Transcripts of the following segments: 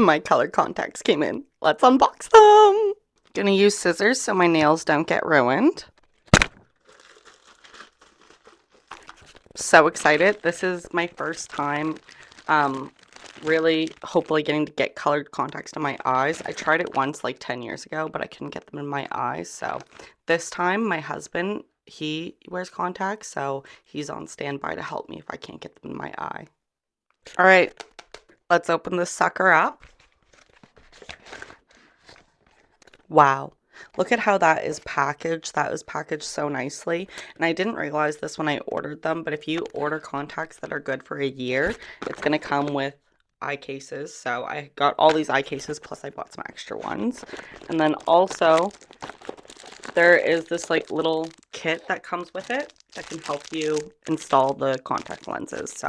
My color contacts came in. Let's unbox them. Gonna use scissors so my nails don't get ruined. So excited. This is my first time really hopefully getting to get colored contacts in my eyes. I tried it once like 10 years ago, but I couldn't get them in my eyes. So this time my husband, he wears contacts, so he's on standby to help me if I can't get them in my eye. All right, let's open this sucker up. Wow. Look at how that is packaged. That was packaged so nicely. And I didn't realize this when I ordered them, but if you order contacts that are good for a year, it's going to come with eye cases. So I got all these eye cases, plus I bought some extra ones. And then also, there is this like little kit that comes with it that can help you install the contact lenses.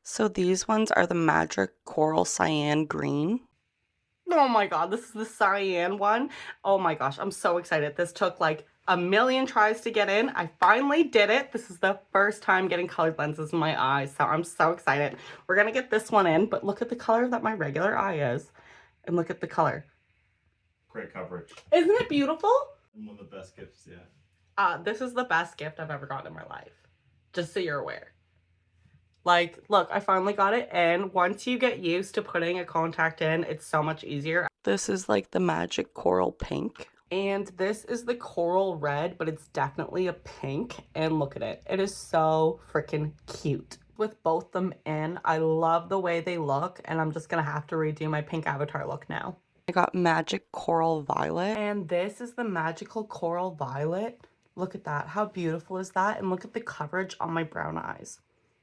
So these ones are the Magic Coral Cyan Green. Oh my god, this is the cyan one. Oh my gosh, I'm so excited. This took like a million tries to get in. I finally did it. This is the first time getting colored lenses in my eyes, so I'm so excited. We're gonna get this one in, but look at the color that my regular eye is. And look at the color. Great coverage. Isn't it beautiful? And one of the best gifts, yeah. This is the best gift I've ever gotten in my life. Just so you're aware. Like, look, I finally got it in. Once you get used to putting a contact in, it's so much easier. This is like the Magic Coral Pink. And this is the Coral Red, but it's definitely a pink. And look at it. It is so freaking cute. With both them in, I love the way they look, and I'm just gonna have to redo my pink avatar look now. I got Magic Coral Violet. And this is the Magical Coral Violet. Look at that. How beautiful is that? And look at the coverage on my brown eyes.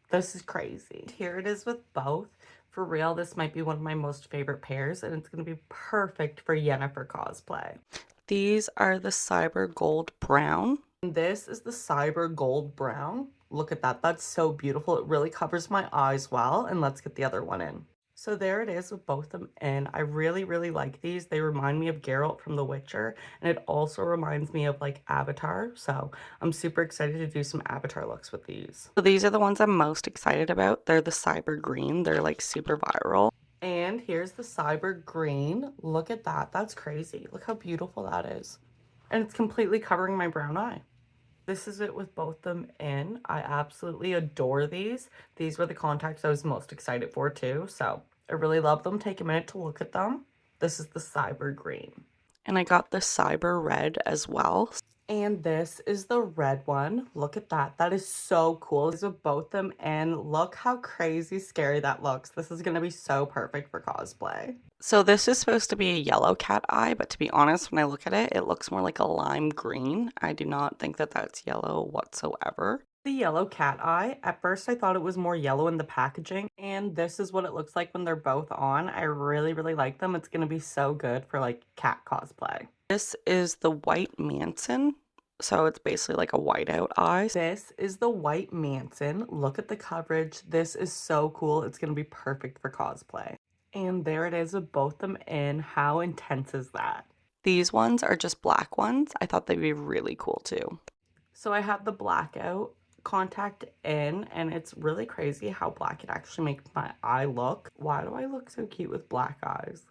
This is crazy. Here it is with both. For real, this might be one of my most favorite pairs, and it's going to be perfect for Yennefer cosplay. These are the Cyber Gold Brown. And this is the Cyber Gold Brown. Look at that. That's so beautiful. It really covers my eyes well. And let's get the other one in. So there it is with both of them in. I really, really like these. They remind me of Geralt from The Witcher, and it also reminds me of like Avatar. So I'm super excited to do some Avatar looks with these. So these are the ones I'm most excited about. They're the Cyber Green. They're like super viral. And here's the Cyber Green. Look at that. That's crazy. Look how beautiful that is. And it's completely covering my brown eye. This is it with both them in. I absolutely adore these. These were the contacts I was most excited for too. So I really love them. Take a minute to look at them. This is the Cyber Green. And I got the Cyber Red as well. And this is the red one. Look at that. That is so cool. These are both them in. Look how crazy scary that looks. This is going to be so perfect for cosplay. So this is supposed to be a yellow cat eye, but to be honest, when I look at it, it looks more like a lime green. I do not think that that's yellow whatsoever. The yellow cat eye, at first I thought it was more yellow in the packaging, and this is what it looks like when they're both on. I really, really like them. It's going to be so good for like cat cosplay. This is the White Manson. So it's basically like a whiteout eye. This is the White Manson. Look at the coverage. This is so cool. It's going to be perfect for cosplay. And there it is with both them in. How intense is that? These ones are just black ones. I thought they'd be really cool too. So I have the blackout contact in, and it's really crazy how black it actually makes my eye look. Why do I look so cute with black eyes?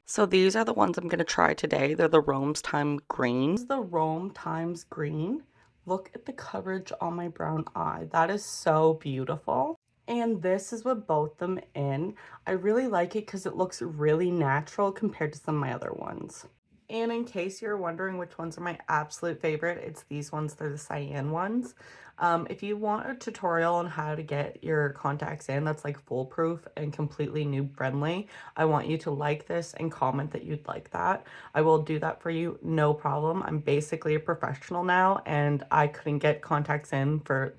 So these are the ones I'm going to try today. They're the Rome's Time Green. This is the Rome Times Green. Look at the coverage on my brown eye. That is so beautiful. And this is what both them in. I really like it because it looks really natural compared to some of my other ones. And in case you're wondering which ones are my absolute favorite, it's these ones. They're the cyan ones. If you want a tutorial on how to get your contacts in that's like foolproof and completely noob friendly, I want you to like this and comment that you'd like that. I will do that for you, no problem. I'm basically a professional now, and I couldn't get contacts in for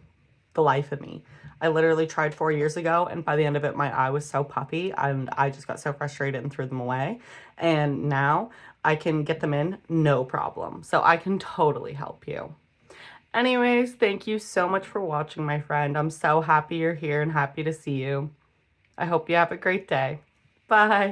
the life of me. I literally tried 4 years ago, and by the end of it, my eye was so puffy, and I just got so frustrated and threw them away. And now I can get them in, no problem. So I can totally help you. Anyways, thank you so much for watching, my friend. I'm so happy you're here and happy to see you. I hope you have a great day. Bye.